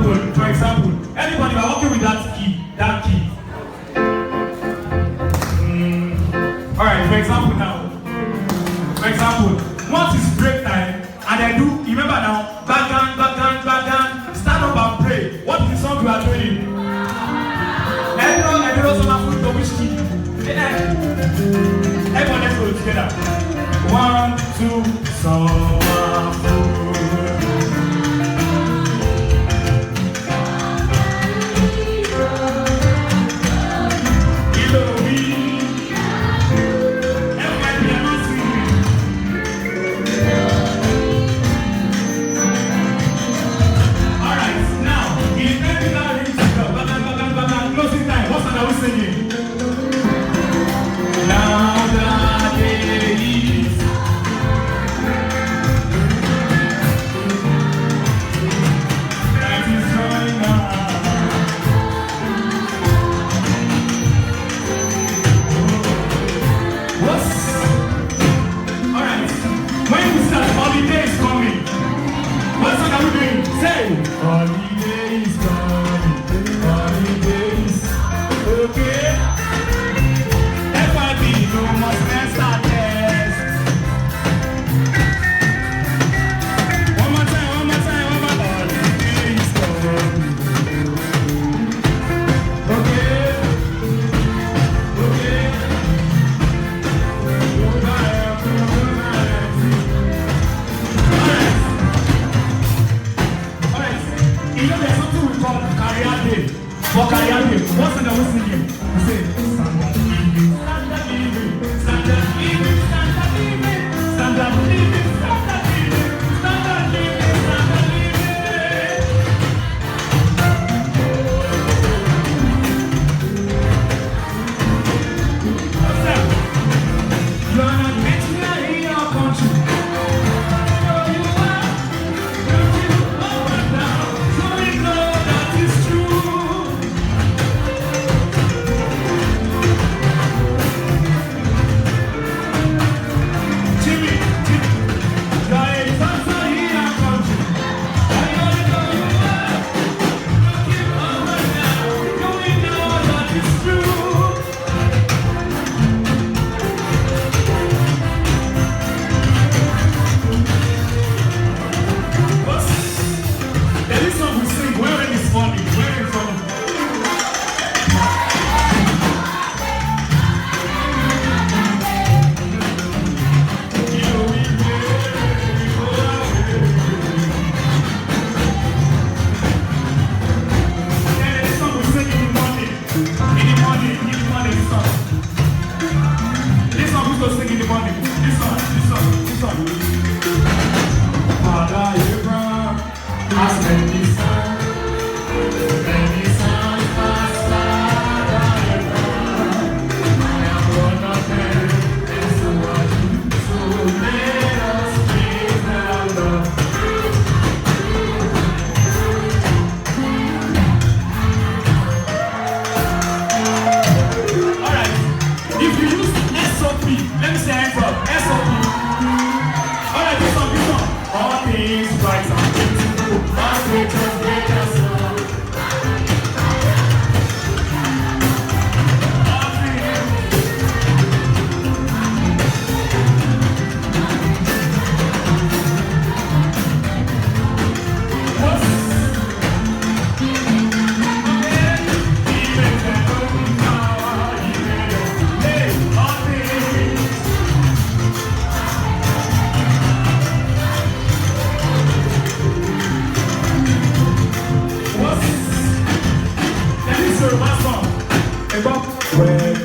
example, anybody are working with that key. Alright, for example, once it's break time, and I do, you remember now, back stand up and pray. What is the song you are doing? I don't know some food to which key. Everyone, let's go together. 1, 2, summer food. For karaoke, what's in the whistling? We say, standard living, standard living, standard living, standard living, standard living, standard living, standard living, standard living. You are not mentioned in your country. You are, you up and down, so we know that is true. Where